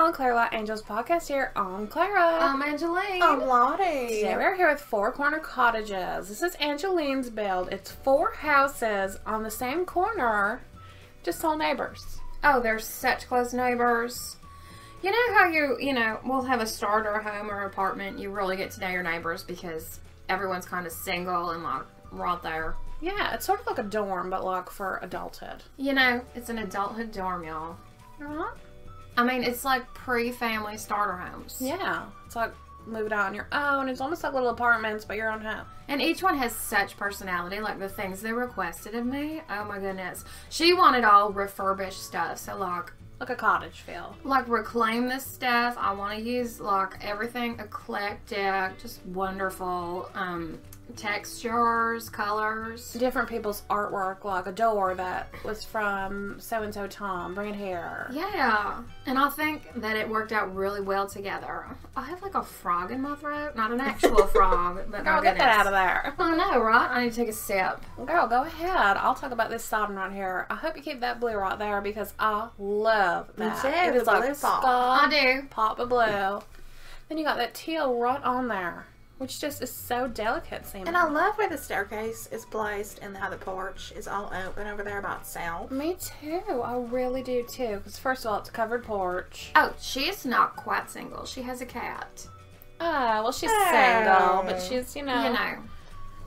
on Clara Light Angels podcast here. I'm Clara. I'm Angeline. I'm Lottie. Today we're here with Four Corner Cottages. This is Angeline's build. It's 4 houses on the same corner, just all neighbors. Oh, they're such close neighbors. You know how we'll have a starter home or apartment. You really get to know your neighbors because everyone's kind of single and like right there. Yeah, it's sort of like a dorm, but like for adulthood. You know, it's an adulthood dorm, y'all. Uh-huh. I mean, it's like pre-family starter homes. Yeah, it's like moving out on your own. It's almost like little apartments, but your own home. And each one has such personality, like the things they requested of me. Oh my goodness. She wanted all refurbished stuff, so Like a cottage feel. like reclaim this stuff. I want to use like everything eclectic, just wonderful textures, colors. Different people's artwork, like a door that was from so-and-so Tom. Bring it here. Yeah, and I think that it worked out really well together. I have like a frog in my throat. Not an actual frog, but Girl, get that out of there. I know, right? I need to take a sip. Girl, go ahead. I'll talk about this siding right here. I hope you keep that blue right there because I love that. too, It is the like blue pop. I do. Pop of blue. Then you got that teal right on there, which just is so delicate seeming. And I love where the staircase is placed and how the porch is all open over there by itself. Me too. I really do too. Because first of all, it's a covered porch. Oh, she's not quite single. She has a cat. Ah, well, she's Oh. single, but she's, You know,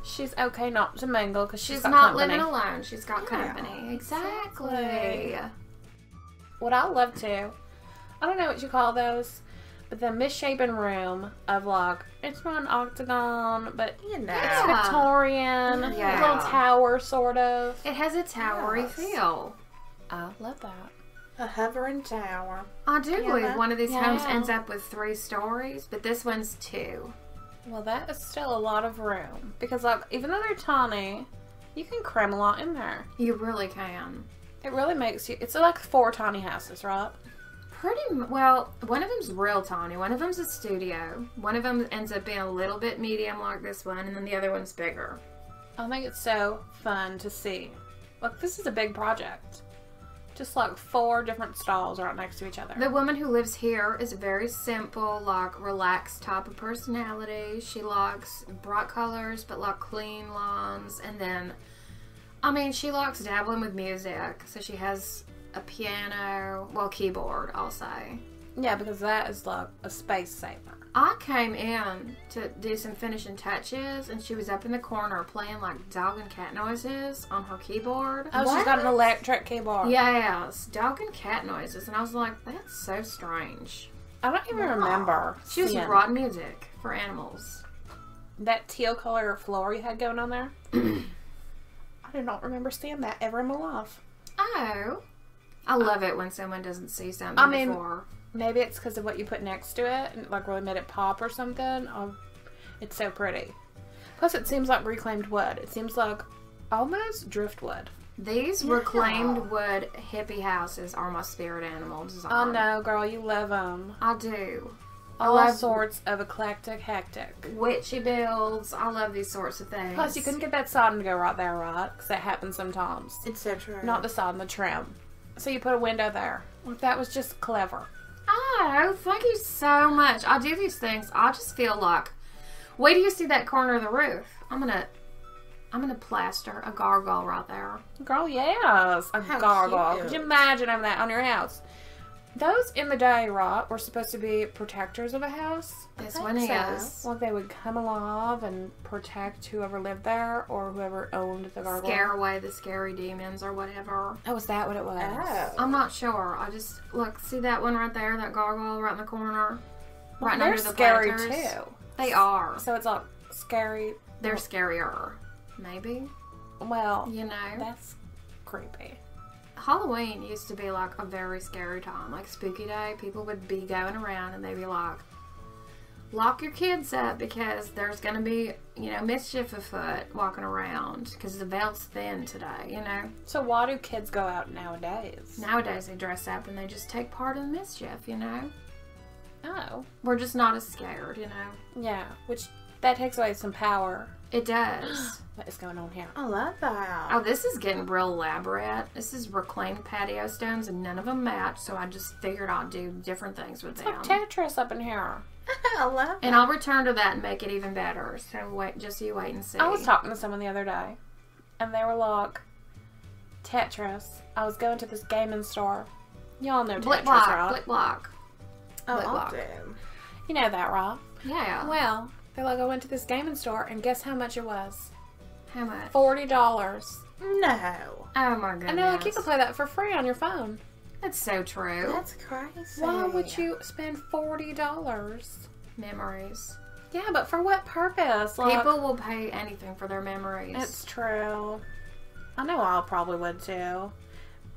she's okay not to mingle because she's got not company. living alone. She's got company. Exactly. What I love to, I don't know what you call those, but the misshapen room of like, it's not an octagon, but You know. it's Yeah. Victorian, Yeah. a little tower sort of. It has a towery Yes. feel. I love that. A hovering tower. I do believe Yeah. one of these homes Yeah. ends up with 3 stories, but this one's 2. Well, that is still a lot of room because like, even though they're tiny, you can cram a lot in there. You really can. It really makes you, it's like 4 tiny houses, right? Well, one of them's real tiny. One of them's a studio. One of them ends up being a little bit medium like this one, and then the other one's bigger. I think it's so fun to see. Look, this is a big project. Just like 4 different stalls right next to each other. The woman who lives here is very simple, like relaxed type of personality. She likes bright colors, but like clean lawns. And then, I mean, she likes dabbling with music. So she has a piano, well, keyboard, I'll say. Yeah, because that is like a space saver. I came in to do some finishing touches, and she was up in the corner playing like dog and cat noises on her keyboard. Oh, she's got an electric keyboard. Yes, dog and cat noises, and I was like, that's so strange. I don't even remember. She was seeing writing music for animals. that teal color floor you had going on there. I do not remember seeing that ever in my life. Oh. I love it when someone doesn't see something before. Maybe it's because of what you put next to it and it like really made it pop or something. Oh, it's so pretty. Plus, it seems like reclaimed wood. It seems like almost driftwood. These reclaimed wood hippie houses are my spirit animal design. Oh no, girl, you love them. I do. All love sorts of eclectic, hectic. Witchy builds. I love these sorts of things. Plus, you couldn't get that siding to go right there, right? Because that happens sometimes. It's so true. Not the siding, the trim. So you put a window there. That was just clever. Oh, thank you so much. I do these things. I just feel like, wait till you see that corner of the roof. I'm gonna plaster a gargoyle right there. Girl, yes. A How gargoyle. cute. Could you imagine having that on your house? Those in the day, right, were supposed to be protectors of a house. This think one so. is. Like they would come alive and protect whoever lived there or whoever owned the gargoyle. Scare away the scary demons or whatever. Oh, was that what it was? Oh. I'm not sure. I just, look, see that one right there? That gargoyle right in the corner? Well, Right they're under the scary planters? too. They are. So it's like scary. They're scarier. Maybe. Well, You know? that's creepy. Halloween used to be like a very scary time. Like spooky day, people would be going around and they'd be like, lock your kids up because there's going to be, mischief afoot walking around because the veil's thin today, So why do kids go out nowadays? Nowadays they dress up and they just take part in the mischief, Oh. We're just not as scared, Yeah, which that takes away some power. It does. What is going on here? I love that. Oh, this is getting real elaborate. This is reclaimed patio stones, and none of them match, so I just figured I'd do different things with It's them. like Tetris up in here. I love that. And I'll return to that and make it even better. So wait, just you wait and see. I was talking to someone the other day, and they were like, Tetris. I was going to this gaming store. Y'all know Blick Tetris, block, right? blick block. Oh, Blick I'll block. do. You know that, right? Yeah. Well, they're like, I went to this gaming store, and guess how much it was? How much? $40. No. Oh my goodness. And they're like, you can play that for free on your phone. That's so true. That's crazy. Why would you spend $40? Memories. Yeah, but for what purpose? Like, People will pay anything for their memories. It's true. I know I probably would too.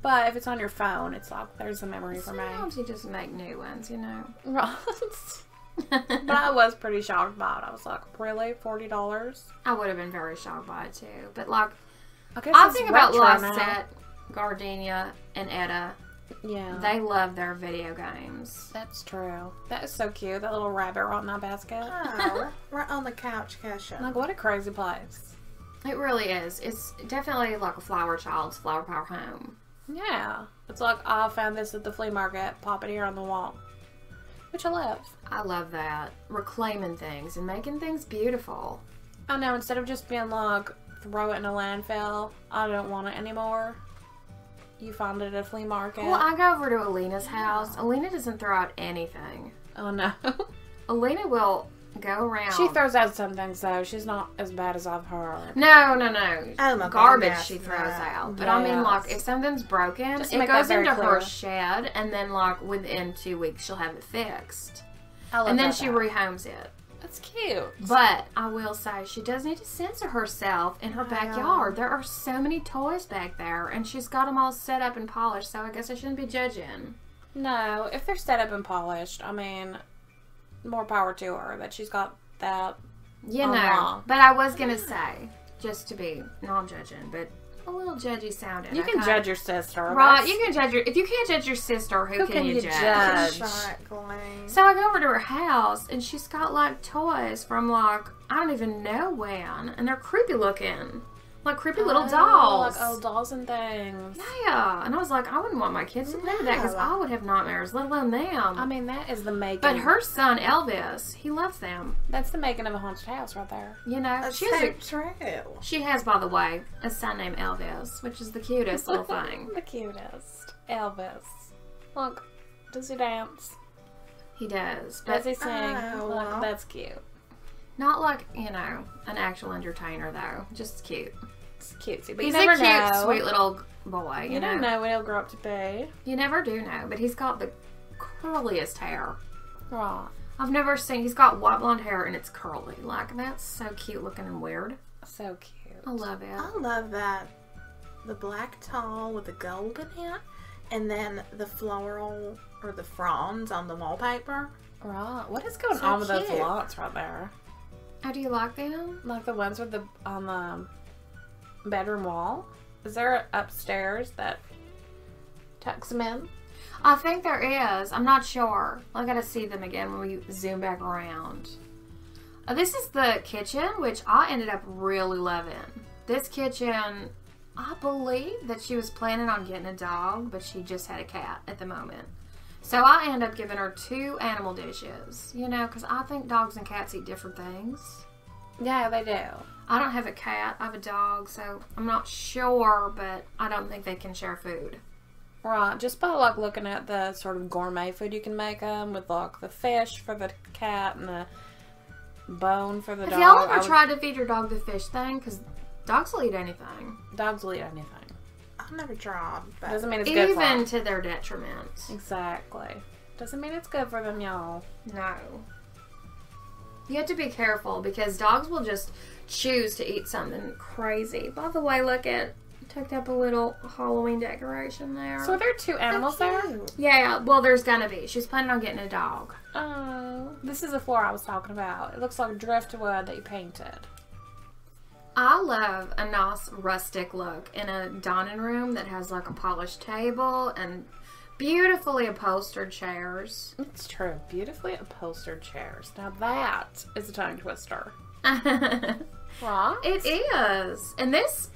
But if it's on your phone, it's like, there's a memory for me. Sometimes you just make new ones, you know. Right. But I was pretty shocked by it. I was like, really? $40? I would have been very shocked by it too. But like, I guess I it's think about retro now. Lysette, Gardenia, and Etta. Yeah. They love their video games. That's true. That is so cute. That little rabbit right in my basket. Oh, right on the couch cushion. Like, what a crazy place. It really is. It's definitely like a flower child's flower power home. Yeah. It's like, I found this at the flea market. Pop it here on the wall. Which I love. I love that. Reclaiming things and making things beautiful. I know, instead of just being like, throw it in a landfill, I don't want it anymore. You find it at a flea market. Well, I go over to Alina's house. Alina doesn't throw out anything. Oh no. Alina will go around. She throws out some things though. She's not as bad as I've heard. No. Oh my Garbage goodness, she throws no. out. But I mean, Yes. like, if something's broken, Just it make that goes very into her clear. shed, and then, like, within 2 weeks, she'll have it fixed. I love And then that she though. rehomes it. That's cute. But I will say, she does need to censor herself in her Wow. backyard. There are so many toys back there, and she's got them all set up and polished, so I guess I shouldn't be judging. No, if they're set up and polished, I mean, more power to her that she's got that. You Oh, know. wow. But I was going to say, just to be non-judging, but a little judgy sounding. You can okay? judge your sister. Right, That's- you can judge if you can't judge your sister, who can you judge? Exactly. So I go over to her house, and she's got, like, toys from, like, I don't even know when, and they're creepy looking. Like, creepy little Oh, dolls. Like old dolls and things. Yeah, and I was like, I wouldn't want my kids to play with that, because No. I would have nightmares, let alone them. I mean, that is the making. but her son, Elvis, he loves them. That's the making of a haunted house right there. You know, That's she has so true. she has, by the way, a son named Elvis, which is the cutest little thing. The cutest. Elvis. Look, does he dance? He does, Does but he sing? Oh, Look, well. that's cute. not like, you know, an actual entertainer, though. Just cute. It's cutesy. But He's you never a cute, know. sweet little boy, You don't know what he'll grow up to be. You never do know, but he's got the curliest hair. Right. I've never seen, he's got white blonde hair and it's curly. Like, that's so cute looking and weird. So cute. I love it. I love that. The black towel with the gold in it, and then the floral or the fronds on the wallpaper. Right. What is going So on with those cute. lots right there? Oh, do you like them? Like the ones with the on the bedroom wall? Is there upstairs that tucks them in? I think there is. I'm not sure. I gotta see them again when we zoom back around. This is the kitchen, which I ended up really loving. This kitchen, I believe that she was planning on getting a dog, but she just had a cat at the moment. So I ended up giving her 2 animal dishes, you know, because I think dogs and cats eat different things. Yeah, they do. I don't have a cat, I have a dog, so I'm not sure, but I don't think they can share food. Right. Just by like looking at the sort of gourmet food you can make them with like the fish for the cat and the bone for the Have dog. y'all I ever would- tried to feed your dog the fish thing? Because dogs will eat anything. Dogs will eat anything. I've never tried, but Doesn't mean it's good for Even them. to their detriment. Exactly. Doesn't mean it's good for them, y'all. No. You have to be careful because dogs will just choose to eat something crazy. By the way, look at, tucked up a little Halloween decoration there. So are there 2 animals there? Yeah, well, there's gonna be. She's planning on getting a dog. Oh, this is the floor I was talking about. It looks like driftwood that you painted. I love a nice rustic look in a dining room that has like a polished table and beautifully upholstered chairs. It's true. Beautifully upholstered chairs. Now that is a tongue twister. Right? It is. And this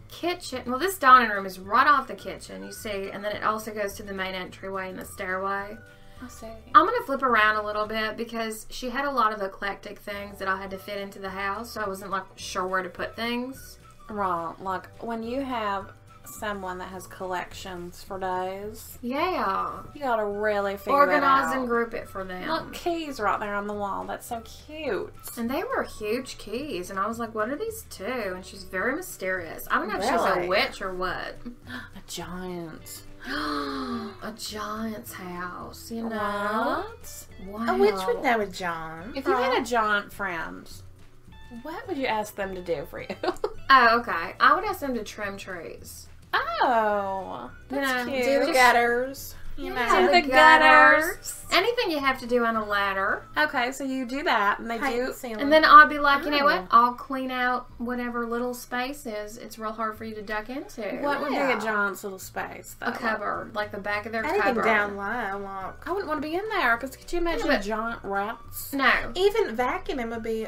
kitchen, well, this dining room is right off the kitchen, you see, and then it also goes to the main entryway and the stairway. I see. I'm going to flip around a little bit because she had a lot of eclectic things that I had to fit into the house, so I wasn't, like, sure where to put things. Right. Like, when you have someone that has collections for days, Yeah. you gotta really figure Organize that out. and group it for them. Look, keys right there on the wall. That's so cute. And they were huge keys, and I was like, what are these two? And she's very mysterious. I don't know if she's Really? a witch or what. A giant. A giant's house, you know? What? Wow. A witch would know a John. If you had a giant friend, what would you ask them to do for you? Oh, okay. I would ask them to trim trees. Oh, that's You know, cute. Do the gutters. You Yeah, know. the gutters. Anything you have to do on a ladder. Okay, so you do that, and they Paint do. the ceiling. And then I'll be like, you know Oh. what? I'll clean out whatever little spaces it's real hard for you to duck into. What would be Yeah. a giant's little space? Though? A cupboard, like the back of their anything cupboard. down low, like I wouldn't want to be in there because could you imagine Yeah, but- giant rats? No. even vacuuming would be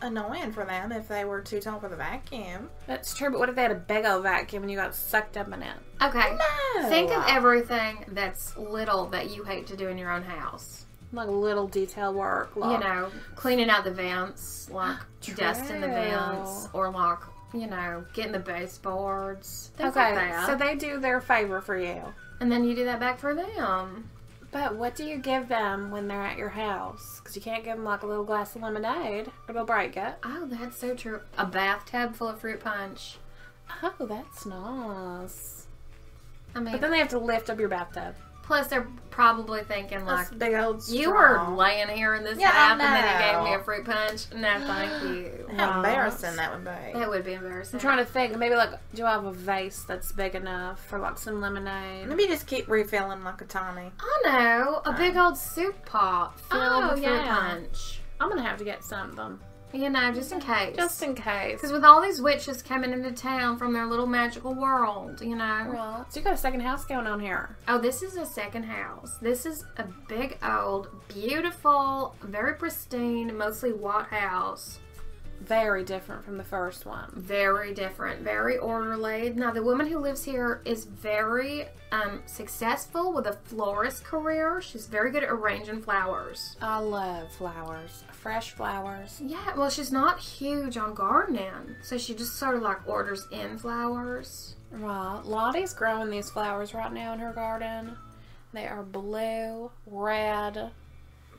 annoying for them if they were too tall for the vacuum. That's true, but what if they had a big old vacuum and you got sucked up in it? Okay. No. Think of everything that's little that you hate to do in your own house. Like little detail work. Like, You know, cleaning out the vents, like dust in the True. vents, or like, you know, getting the baseboards. Things Okay, like that. so they do their favor for you. And then you do that back for them. But what do you give them when they're at your house? Because you can't give them like a little glass of lemonade or they'll break it. Oh, that's so true. A bathtub full of fruit punch. Oh, that's nice. I mean, But then they have to lift up your bathtub. plus they're probably thinking like, That's a big old straw. you were laying here in this Yeah, I bath and then you gave me know. a fruit punch. No, thank you. How embarrassing that would be. That would be embarrassing. I'm trying to think. Maybe like, do I have a vase that's big enough for like some lemonade? Maybe just keep refilling like a Tommy. I know. A big old soup pot filled Oh, with fruit yeah. punch. I'm gonna have to get something You know, just in case. just in case. Because with all these witches coming into town from their little magical world, you know. Well, so you got a second house going on here. Oh, this is a second house. This is a big, old, beautiful, very pristine, mostly white house. Very different from the first one. Very different, very orderly. Now, the woman who lives here is very successful with a florist career. She's very good at arranging flowers. I love flowers, fresh flowers. Yeah, well, she's not huge on gardening, so she just sort of like orders in flowers. Right. Lottie's growing these flowers right now in her garden. They are blue, red,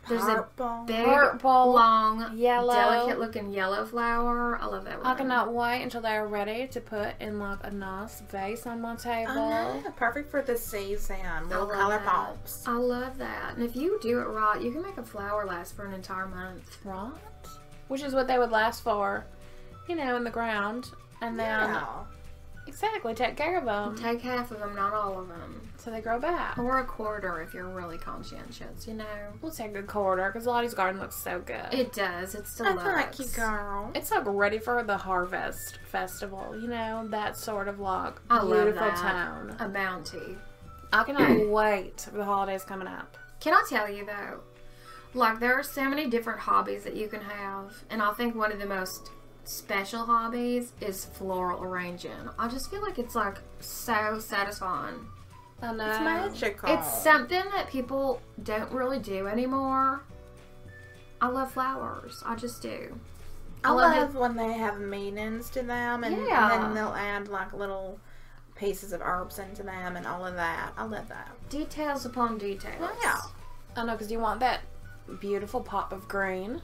There's Purple. a big, Purple, long, yellow. delicate-looking yellow flower. I love that one. I cannot wait until they are ready to put in like a nice vase on my table. Oh, no. Perfect for the season. Little love color that. pops. I love that. And if you do it right, you can make a flower last for an entire month. Right? Which is what they would last for, you know, in the ground. And then, Yeah. exactly, take care of them Take half of them, not all of them. so they grow back. Or a quarter if you're really conscientious, you know. We'll take a quarter because Lottie's garden looks so good. It does. It's I deluxe. like you, girl. It's like ready for the harvest festival, you know, that sort of like I love beautiful that. tone. A bounty. I cannot wait for the holidays coming up. Can I tell you though? Like there are so many different hobbies that you can have, and I think one of the most special hobbies is floral arranging. I just feel like it's like so satisfying. I know. It's magical. It's something that people don't really do anymore. I love flowers. I just do. I love love when they have meanings to them, and, Yeah. and then they'll add like little pieces of herbs into them and all of that. I love that. Details upon details. Yeah. I know, because you want that beautiful pop of green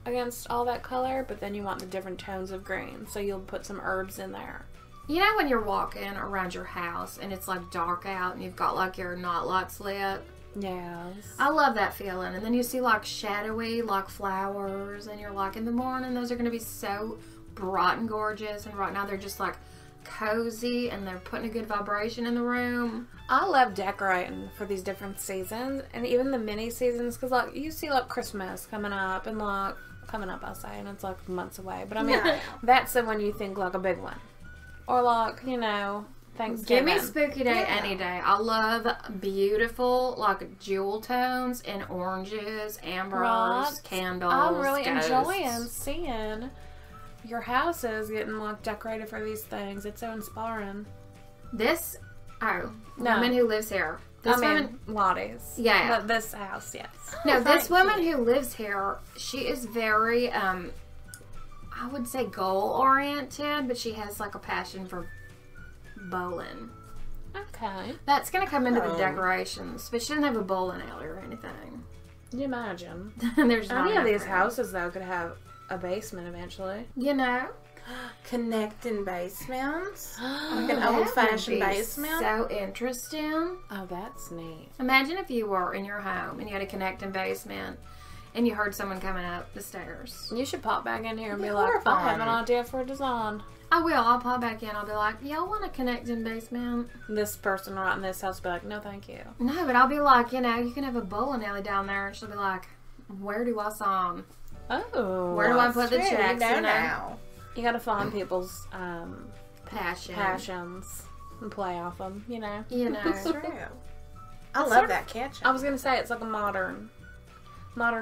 against all that color, but then you want the different tones of green, so you'll put some herbs in there. You know when you're walking around your house and it's like dark out and you've got like your night lights lit? Yes. I love that feeling. And then you see like shadowy like flowers and you're like in the morning those are going to be so bright and gorgeous, and right now they're just like cozy and they're putting a good vibration in the room. I love decorating for these different seasons, and even the mini seasons, because like you see like Christmas coming up, and like coming up I say, and it's like months away, but I mean Yeah. that's the one you think like a big one, or like, you know, Give Thanksgiving. me spooky day Yeah. any day. I love beautiful like jewel tones and oranges, ambers, Right. candles. I'm really ghosts. enjoying seeing your house is getting like decorated for these things. It's so inspiring. This, No. woman who lives here. This I mean, woman, Lottie's. Yeah. But this house, yes. no, this thank woman who lives here, she is very, I would say goal oriented, but she has like a passion for bowling. Okay. That's gonna come into the Oh. decorations, but she doesn't have a bowling alley or anything. Can you imagine? There's not Any of enough these room. houses, though, could have a basement eventually. You know, Connecting basements. Like an that old would fashioned be basement. so interesting. Oh, that's neat. Imagine if you were in your home and you had a connecting basement, and you heard someone coming up the stairs. You should pop back in here and be Be like, I have horrifying. an idea for a design. I will. I'll pop back in. I'll be like, y'all want a connecting basement? This person right in this house will be like, no, thank you. No, but I'll be like, you know, you can have a bowling alley down there. And she'll be like, where do I sign? Oh. Where do I put the True, checks? you know You know, now. You gotta find people's passion. passions and play off them, you know? You It's know. true. I It's love sort of- that kitchen. I was gonna say it's like a modern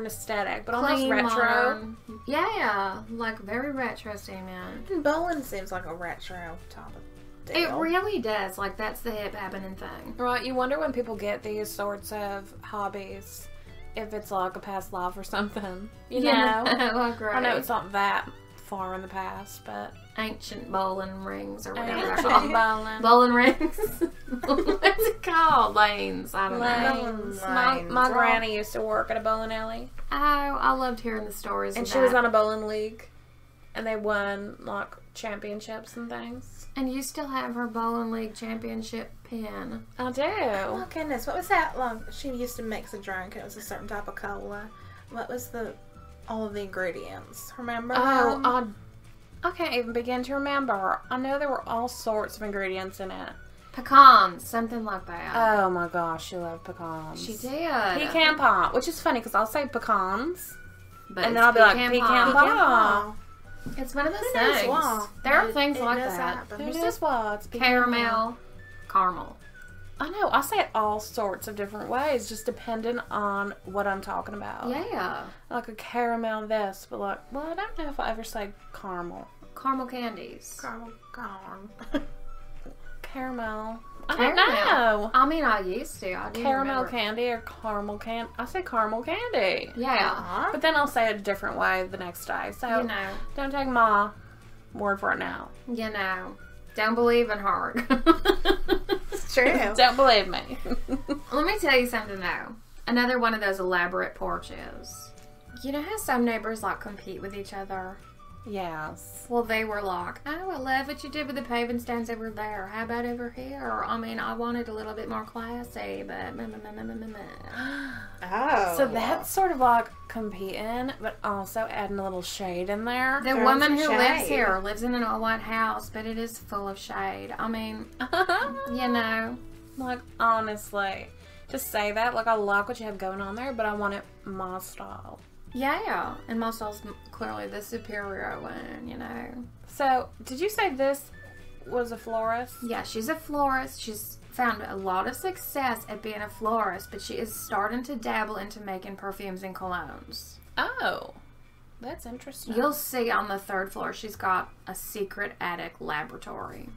aesthetic, but almost Clean, retro. modern. Yeah, like very retro statement. And bowling seems like a retro type of It deal. really does. Like that's the hip happening thing. Right, you wonder when people get these sorts of hobbies, if it's like a past life or something. You know? like, I know right. it's not that far in the past, but Ancient bowling rings or whatever they're ancient called. bowling. Bowling rings. What's it called? Lanes. I don't know. Lanes. My Lanes. granny used to work at a bowling alley, Oh, I loved hearing the stories. and of she was that. on a bowling league, and they won like championships and things. And you still have her bowling league championship pin. I do. Oh my goodness, what was that? Like, she used to mix a drink. It was a certain type of cola. What was all of the ingredients? Remember? Oh, them? I can't even begin to remember. I know there were all sorts of ingredients in it. Pecans, something like that. Oh my gosh, she loved pecans. She did. Pecan pie, which is funny because I'll say pecans, But and it's then I'll be like, pie. pecan Pecan pie. pie. It's one of those Who knows things. why? There are It- things it like does that. happen. Who There's knows just why? It's pecan pie. caramel, caramel. I know. I say it all sorts of different ways, just depending on what I'm talking about. Yeah. Like a caramel this, but like, well, I don't know if I ever say caramel. Caramel candies. Caramel corn. Caramel. I don't know. Caramel. I mean, I used to. I do Caramel remember. candy or caramel candy. I say caramel candy. Yeah. Aw. But then I'll say it a different way the next day. So You know. don't take my word for it now. You know. Don't believe in her. It's true. Don't believe me. Let me tell you something though. Another one of those elaborate porches. You know how some neighbors like compete with each other? Yes. Well, they were like, oh, I love what you did with the paving stones over there. How about over here? I mean, I wanted a little bit more classy, but... Oh. So that's sort of like competing, but also adding a little shade in there. The Throwing woman some who lives shade. here lives in an all-white house, but it is full of shade. I mean, you know. Like, honestly, to say that, like, I like what you have going on there, but I want it my style. Yeah. And my style's clearly the superior one, you know. So, did you say this was a florist? Yeah, she's a florist. She's found a lot of success at being a florist, but she is starting to dabble into making perfumes and colognes. Oh, that's interesting. You'll see on the third floor, she's got a secret attic laboratory.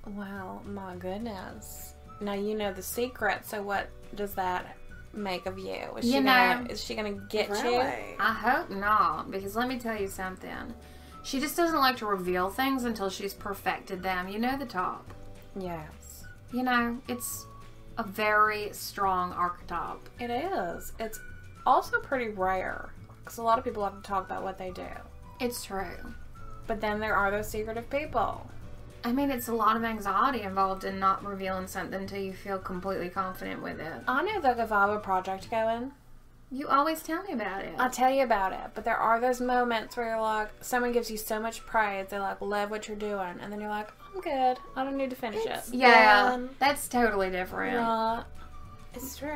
Wow, my goodness. Now you know the secret, so what does that make of you? Is You she know- gonna is she gonna get you? Really? I hope not, because let me tell you something. She just doesn't like to reveal things until she's perfected them. You know the top. Yes. You know, it's a very strong archetype. It is. It's also pretty rare because a lot of people have to talk about what they do. It's true. But then there are those secretive people. I mean, it's a lot of anxiety involved in not revealing something until you feel completely confident with it. I know that if I have a project going, You always tell me about it. I'll tell you about it. But there are those moments where you're like, someone gives you so much praise, they like love what you're doing, and then you're like, I'm good. I don't need to finish It's- it. Yeah, Um, that's totally different. Right. It's true.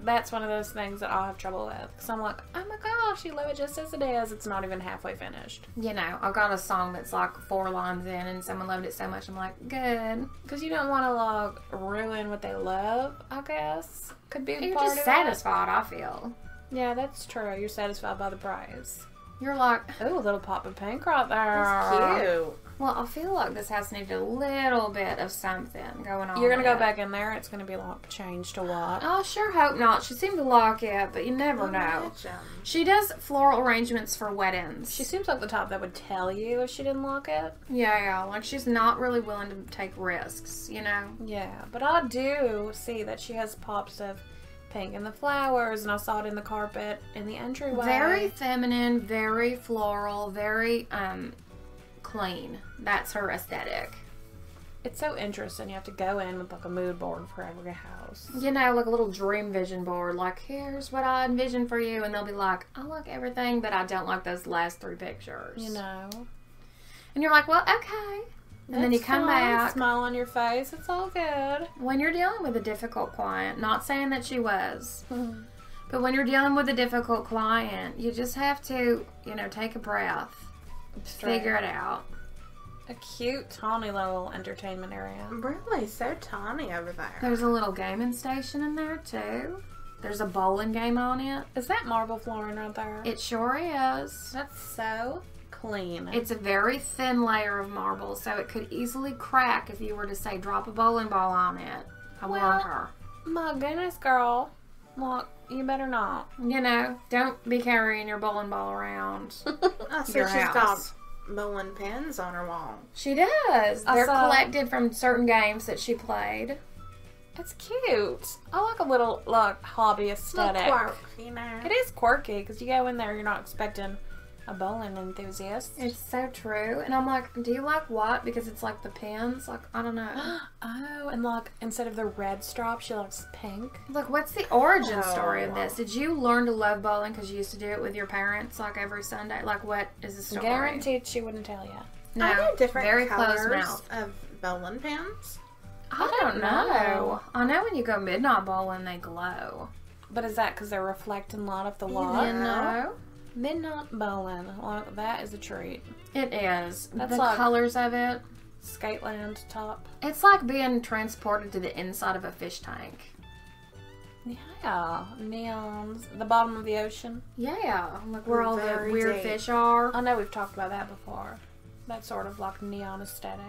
That's one of those things that I'll have trouble with. Because I'm like, oh my gosh, you love it just as it is. It's not even halfway finished. You know, I got a song that's like 4 lines in and someone loved it so much, I'm like, good. Because you don't want to like ruin what they love, I guess. Could be a You're part just of satisfied, I feel. it. Yeah, that's true. You're satisfied by the prize. You're like, Ooh, a little pop of pink right there. That's cute. well, I feel like this house needed a little bit of something going on. You're gonna go in it. back in there. It's gonna be like changed to what? I sure hope not. She seemed to like it, but you never know. Imagine. She does floral arrangements for weddings. She seems like the type that would tell you if she didn't like it. yeah, like she's not really willing to take risks, you know? Yeah, but I do see that she has pops of pink in the flowers, and I saw it in the carpet in the entryway. Very feminine, very floral, very clean. That's her aesthetic. It's so interesting. You have to go in with like a mood board for every house. You know, like a little dream vision board. Like, here's what I envision for you. And they'll be like, I like everything, but I don't like those last 3 pictures. You know. And you're like, well, okay. And then you That's come fine. back. Smile on your face. It's all good. When you're dealing with a difficult client, not saying that she was, but when you're dealing with a difficult client, you just have to, you know, take a breath, figure it out. A cute, tawny little entertainment area. Really, so tiny over there. There's a little gaming station in there, too. There's a bowling game on it. Is that marble flooring right there? It sure is. That's so clean. It's a very thin layer of marble, so it could easily crack if you were to, say, drop a bowling ball on it. I warned her. My goodness, girl. Look, you better not. You know, don't be carrying your bowling ball around. I see your she's house. got bowling pins on her wall. She does. I They're saw- collected from certain games that she played. It's cute. I like a little, like, hobby aesthetic. Little quirk, you know. It is quirky because you go in there, you're not expecting a bowling enthusiast. It's so true. And I'm like, do you like what? Because it's like the pins. Like, I don't know. Oh, and like instead of the red strap, she likes pink. Like, what's the origin Oh. story of this? Did you learn to love bowling because you used to do it with your parents, like every Sunday? Like, what is the story? Guaranteed she wouldn't tell you. No, I know different very colors closed mouth. of bowling pins. I don't know. I know when you go midnight bowling, they glow. But is that because they're reflecting light off the wall? You know? Midnight bowling, like, that is a treat. It is. That's the like- colors of it. Skateland top. It's like being transported to the inside of a fish tank. Yeah, neons, the bottom of the ocean. Yeah, like where all the Very weird deep. fish are. I know we've talked about that before. That sort of like neon aesthetic.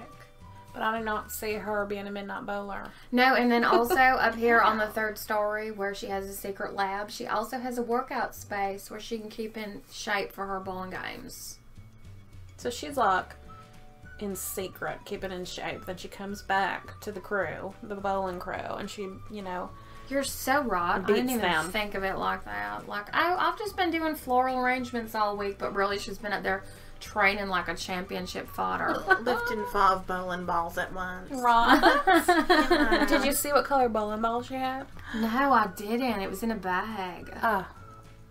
But I do not see her being a midnight bowler. No, and then also up here on the 3rd story where she has a secret lab, she also has a workout space where she can keep in shape for her bowling games. So she's like in secret, keeping in shape. Then she comes back to the crew, the bowling crew, and she, you know, You're so right. I Beats didn't even them. think of it like that. Like, oh, I've just been doing floral arrangements all week, but really she's been up there training like a championship fodder. Lifting 5 bowling balls at once. right. Did you see what color bowling ball she had? No, I didn't. It was in a bag. Ah,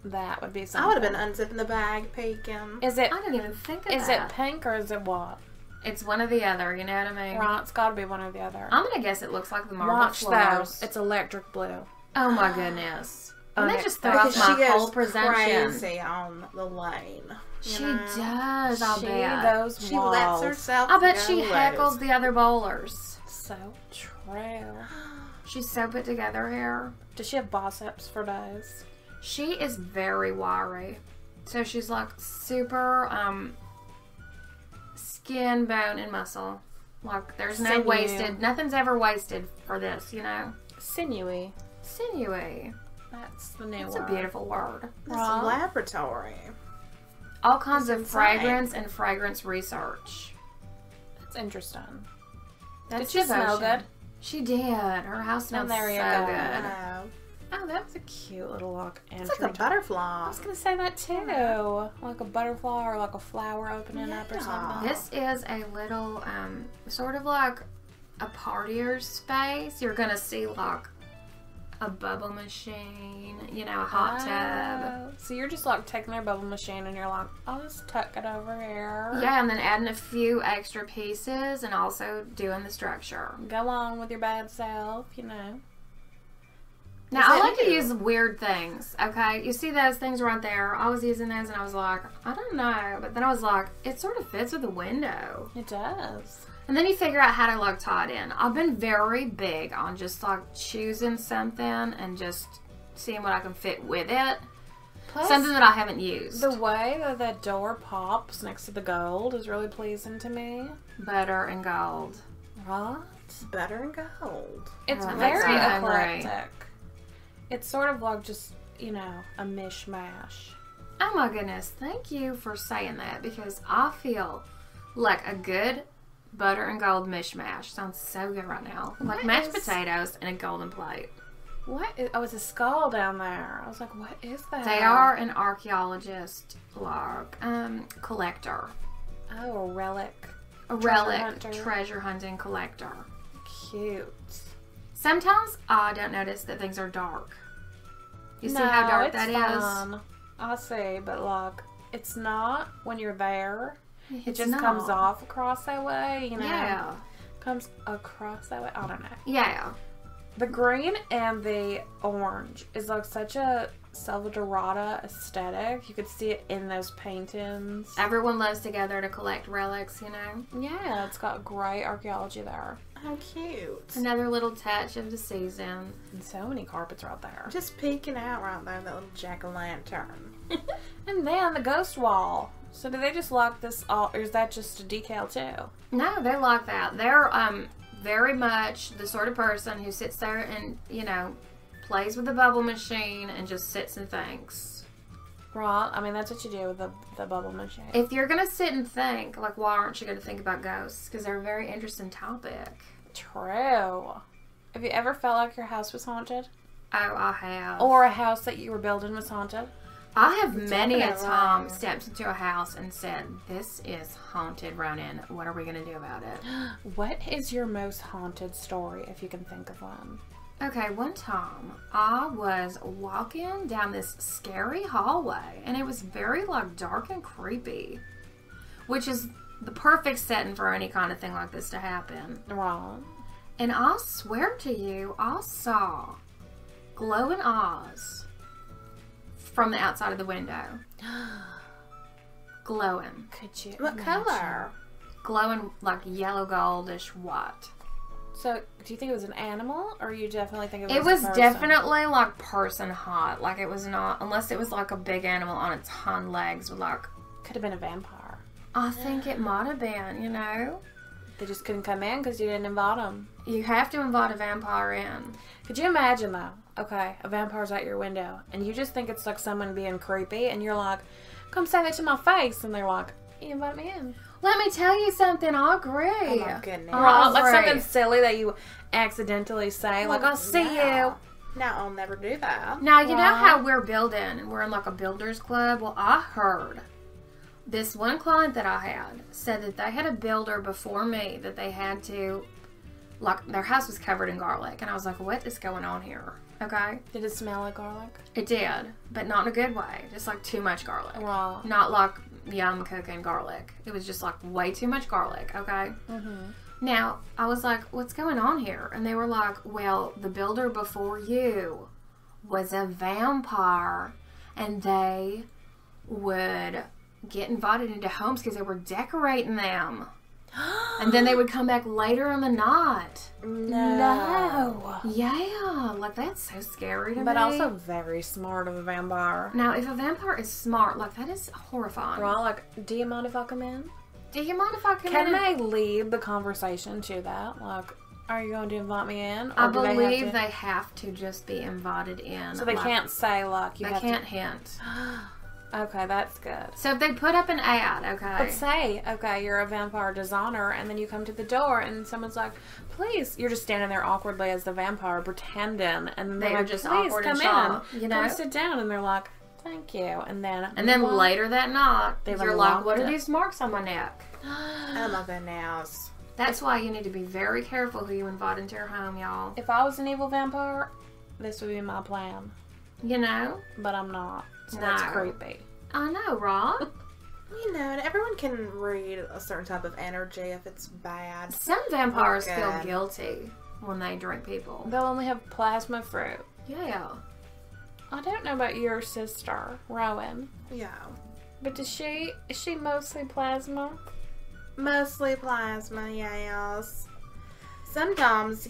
that would be something. I would have been unzipping the bag, peeking. Is it I didn't even think of is that. it pink or is it what? It's one or the other, you know what I mean? Right, it's got to be one or the other. I'm gonna guess it looks like the marble Watch floors. though. It's electric blue. Oh my goodness. And that just throws Because off she my whole goes presentation. crazy on the lane. you She know? does, I'll She bet. those She walls. lets herself I bet go she loose. heckles the other bowlers. So true. She's so put together here. Does she have biceps for days? She is very wiry. So she's like super skin, bone, and muscle. Like there's no Sinew. wasted. Nothing's ever wasted for this, you know. Sinewy. Sinewy. That's the new It's word. a beautiful word. This Right. laboratory. All kinds It's of insane. fragrance and fragrance research. That's interesting. That's Did she smell devotion. good? She did. Her house smells there you so go. good. Oh, that was a cute little like entry. It's like a I butterfly. was gonna say that too. Like a butterfly or like a flower opening up or Yeah. something. This is a little, sort of like a partier space. You're gonna see like a bubble machine, you know, a hot tub. Oh, so you're just like taking their bubble machine and you're like, I'll just tuck it over here. Yeah, and then adding a few extra pieces and also doing the structure. Go on with your bad self, you know. Now, Is I it like to new? use weird things, okay? You see those things right there? I was using those and I was like, I don't know. But then I was like, it sort of fits with the window. It does. And then you figure out how to like tie it in. I've been very big on just like choosing something and just seeing what I can fit with it. Plus, Something that I haven't used. the way that that door pops next to the gold is really pleasing to me. Butter and gold. Right? Butter and gold. It's That very makes me hungry. eclectic. It's sort of like just, a mishmash. Oh my goodness, thank you for saying that because I feel like a good butter and gold mishmash sounds so good right now. Like What mashed is- potatoes and a golden plate. What? Oh, it's a skull down there. I was like, what is that? They are an archaeologist collector. Oh, a relic. A relic hunter. treasure hunting collector. Cute. Sometimes I don't notice that things are dark. You see how dark it's that is? fine. I see, but like, it's not when you're there. It It's just not. comes off across that way, Yeah. Comes across that way. I don't know. Yeah. The green and the orange is like such a Salvador Dada aesthetic. You could see it in those paintings. Everyone loves to gather to collect relics, you know? Yeah, it's got great archaeology there. How cute. Another little touch of the season. And so many carpets right there. Just peeking out right there, that little jack-o'-lantern. And then the ghost wall. So do they just lock this all, or is that just a decal too? No, they like that. They're very much the sort of person who sits there and, plays with the bubble machine and just sits and thinks. Right. I mean, that's what you do with the bubble machine. If you're going to sit and think, like, why aren't you going to think about ghosts? Because they're a very interesting topic. True. Have you ever felt like your house was haunted? Oh, I have. Or a house that you were building was haunted? I have many a Definitely. time stepped into a house and said, this is haunted, Ronan. What are we going to do about it? What is your most haunted story, if you can think of one? Okay, one time I was walking down this scary hallway and it was very dark and creepy, which is the perfect setting for any kind of thing like this to happen. Wrong. And I swear to you, I saw glowing eyes from the outside of the window. Glowing. Could you? What imagine? color? Glowing like yellow goldish white. So, do you think it was an animal, or you definitely think It a was person? definitely like person hot. Like it was not, unless it was like a big animal on its hind legs with Could have been a vampire. I think it might have been, They just couldn't come in because you didn't invite them. You have to invite a vampire in. Could you imagine though? Okay, a vampire's at your window, and you just think it's like someone being creepy, and you're like, "Come say that to my face," and they're like, "You invite me in." Let me tell you something. I agree. Oh my goodness. Right. Like Right. something silly that you accidentally say, like, "I'll see you." No, I'll never do that. Now, you know Wow. how we're building and we're in like a builder's club? Well, I heard this one client that I had said that they had a builder before me that they had to, like, their house was covered in garlic. And I was like, what is going on here? Okay. Did it smell like garlic? It did, but not in a good way. Just like too much garlic. Wow. Not like yum cooking garlic. It was just like way too much garlic, okay? Mm-hmm. Now, I was like, what's going on here? And they were like, well, the builder before you was a vampire and they would get invited into homes because they were decorating them. And then they would come back later in the night. No. Yeah, like that's so scary to me. But also very smart of a vampire. Now, if a vampire is smart, like that is horrifying. Well, like, do you mind if I come in? Do you mind if I come Can in? they lead the conversation to that? Like, are you going to invite me in? Or I do believe they they have to just be invited in. So they like, can't say, like, you They have can't hint. to. Okay, that's good. So if they put up an ad, okay. But say, okay, you're a vampire designer, and then you come to the door, and someone's like, please. You're just standing there awkwardly as the vampire, pretending, and then They they're are like, just please awkward come and shy, in. you know? Come sit down, and they're like, thank you. And then Well, later that night, They've you're like, unlocked what are it. these marks on my neck? Oh my goodness. That's why you need to be very careful who you invite into your home, y'all. If I was an evil vampire, this would be my plan. You know? But I'm not. So that's No. creepy. I know, right? You know, and everyone can read a certain type of energy if it's bad. Some vampires Oh, feel God. guilty when they drink people. They'll only have plasma fruit. Yeah. I don't know about your sister, Rowan, Yeah. but is she mostly plasma? Mostly plasma, yes. Sometimes,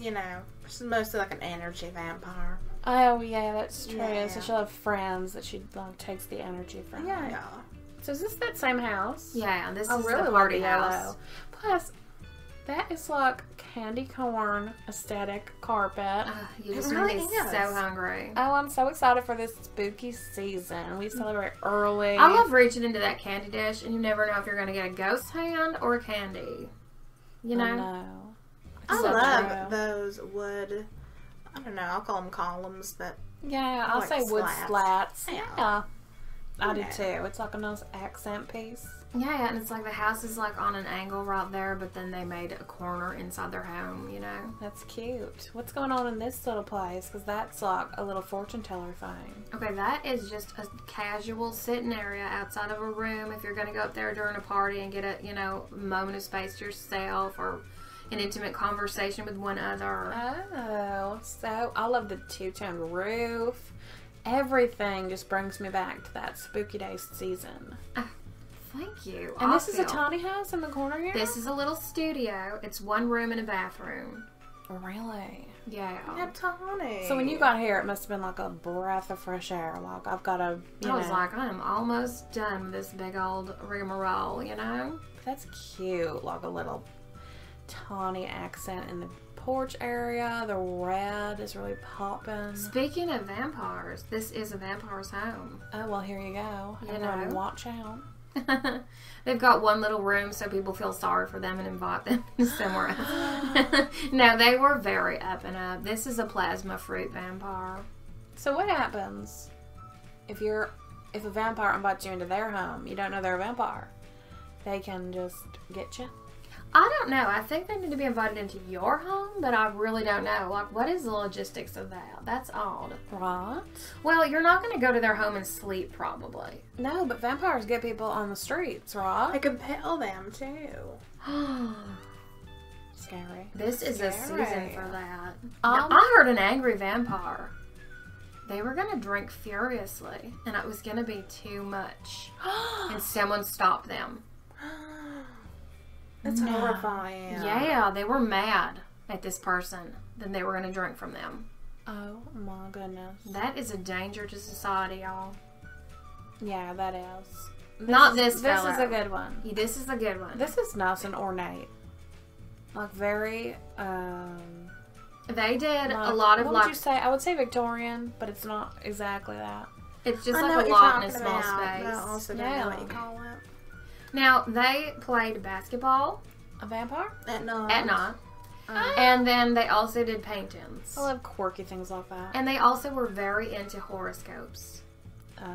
she's mostly like an energy vampire. Oh, yeah, that's true. Yeah. So she'll have friends that she like takes the energy from. Yeah. So is this that same house? Yeah, this I is really the love party the house. yellow. Plus, that is like candy corn aesthetic carpet. You It just really made me is. so hungry. Oh, I'm so excited for this spooky season. We celebrate early. I love reaching into that candy dish, and you never know if you're going to get a ghost hand or a candy. You know? I know. I So love true. those wood. I don't know. I'll call them columns, but Yeah, I'll like say wood slats. slats. Yeah. Yeah. I do Yeah. too. It's like a nice accent piece. Yeah, and it's like the house is like on an angle right there, but then they made a corner inside their home, you know? That's cute. What's going on in this little place? Because that's like a little fortune teller thing. Okay, that is just a casual sitting area outside of a room if you're going to go up there during a party and get a, you know, moment of space to yourself or an intimate conversation with one other. Oh, so I love the two-tone roof. Everything just brings me back to that spooky day season. Thank you. And this is a Awful. tiny house in the corner here? This is a little studio. It's one room and a bathroom. Really? Yeah. yeah, Tony. So when you got here, it must have been like a breath of fresh air. Like, I've got a, you I was know. like, I'm almost done with this big old rigmarole, you know? That's cute. Like a little tawny accent in the porch area. The red is really popping. Speaking of vampires, this is a vampire's home. Oh, well, here you go. You Everyone know. watch out. They've got one little room so people feel sorry for them and invite them somewhere else. No, they were very up and up. This is a plasma fruit vampire. So what happens if a vampire invites you into their home? You don't know they're a vampire. They can just get you. I don't know. I think they need to be invited into your home, but I really don't know. Like, what is the logistics of that? That's odd. Right? Well, you're not going to go to their home and sleep, probably. No, but vampires get people on the streets, right? I compel them too. Scary. This is a Scary. season for that. Now, I heard an angry vampire. They were going to drink furiously, and it was going to be too much. And someone stopped them. That's No. horrifying. Yeah, they were mad at this person. Then they were going to drink from them. Oh my goodness. That is a danger to society, y'all. Yeah, that is. Not this This fellow. is a good one. This is a good one. This is nice and ornate. Like very, They did a like- lot of what would you like. say? I would say Victorian, but it's not exactly that. It's just I know like what a you're lot in talking a small about, but I space. also don't Yeah. know what you call it. Now they played basketball A vampire? At night. at night, Oh. and then they also did paintings. I love quirky things like that. And they also were very into horoscopes. Oh.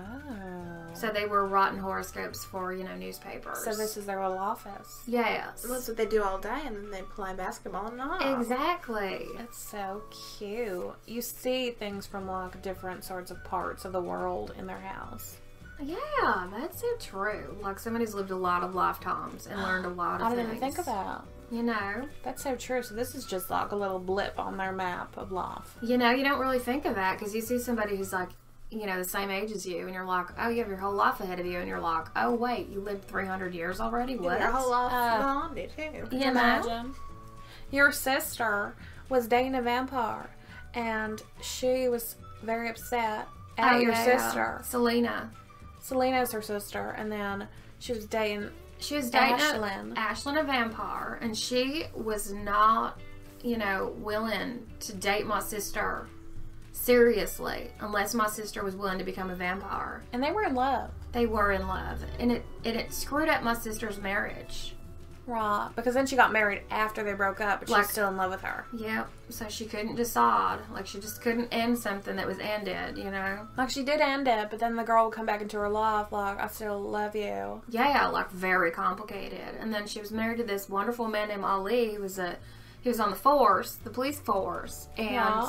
So they were writing horoscopes for, you know, newspapers. So this is their little office. Yes. That's what they do all day, and then they play basketball at night. Exactly. That's so cute. You see things from like different sorts of parts of the world in their house. Yeah, that's so true. Like somebody who's lived a lot of lifetimes and learned a lot of I things. didn't even think of that. You know? That's so true. So this is just like a little blip on their map of life. You know, you don't really think of that because you see somebody who's like, you know, the same age as you, and you're like, oh, you have your whole life ahead of you, and you're like, oh, wait, you lived 300 years already? What? Their whole life Uh, bonded too. You Can you know? imagine? Your sister was dating a vampire, and she was very upset at Oh, your yeah. sister. Selena. Selena's her sister, and then she was dating She was dating Ashlyn. Ashlyn, a vampire, and she was not, you know, willing to date my sister seriously unless my sister was willing to become a vampire. And they were in love. They were in love, and it screwed up my sister's marriage. Right. Because then she got married after they broke up, but she was Like- still in love with her. Yep. So she couldn't decide. Like she just couldn't end something that was ended. You know. Like, she did end it, but then the girl would come back into her life, like, I still love you. Yeah, like very complicated. And then she was married to this wonderful man named Ali. He was on the force, the police force. And Yeah.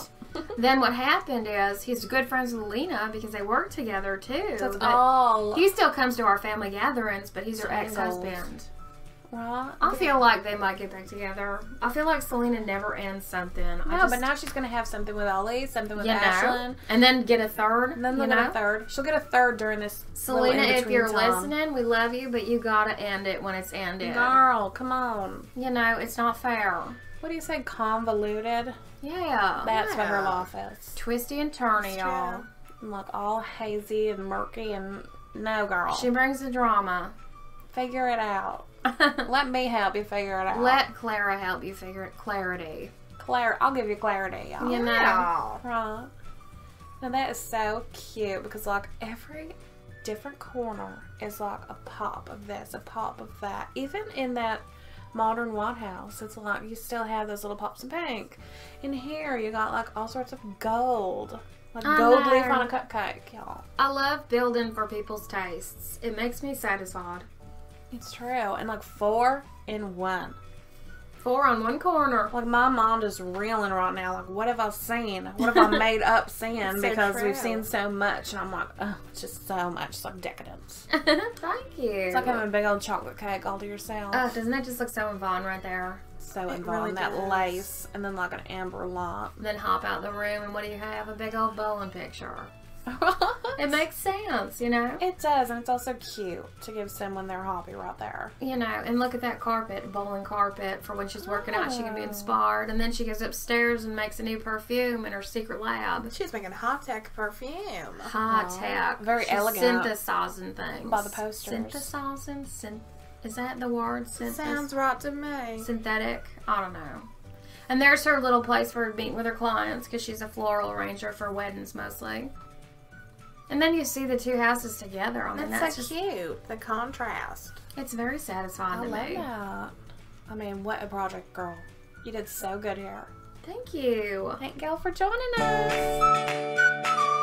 then what happened is he's good friends with Lena because they work together too. So it's But all he still comes to our family gatherings, but he's her Tangles. ex-husband. right. I feel like they might get back together. I feel like Selena never ends something. No, but now she's going to have something with Ali, something with you know, Ashlyn. and then get a third. And then you they'll get know? a third. She'll get a third during this Selena, little if in-between you're time. listening, we love you, but you gotta end it when it's ended. Girl, come on. You know, it's not fair. what do you say, convoluted? Yeah. That's what her Yeah. life is. Twisty and turny, It's y'all. true. Like all hazy and murky and no, girl. She brings the drama. Figure it out. Let me help you figure it out. Let Clara help you figure it. Clarity. I'll give you clarity, y'all. You know. Yeah. Right. Now that is so cute because like every different corner is like a pop of this, a pop of that. Even in that modern White House, it's like you still have those little pops of pink. In here, you got like all sorts of gold. Like I gold know. leaf on a cupcake, y'all. I love building for people's tastes. It makes me satisfied. It's true. And like 4 in 1. 4 on one corner. Like my mind is reeling right now. Like what have I seen? What have I made up seeing? It's so Because true. we've seen so much, and I'm like, oh, it's just so much. It's like decadence. Thank you. It's like having a big old chocolate cake all to yourself. Doesn't that just look so Yvonne right there? So It involved really in that does. lace, and then like an amber light. Then hop out the room, and what do you have? A big old bowling picture. It makes sense, you know? It does, and it's also cute to give someone their hobby right there. You know, and look at that carpet, bowling carpet, for when she's working out, she can be Oh. inspired. And then she goes upstairs and makes a new perfume in her secret lab. She's making high tech perfume. High Aw, tech. very She's elegant. Synthesizing things. By the posters. Synthesizing? Is that the word? Sounds right to me. Synthetic? I don't know. And there's her little place for meeting with her clients because she's a floral arranger for weddings mostly. And then you see the two houses together. I mean, That's that's so just, cute. The contrast. it's very satisfying I to love me. that. I mean, what a project, girl. You did so good here. Thank you. Thank y'all for joining us.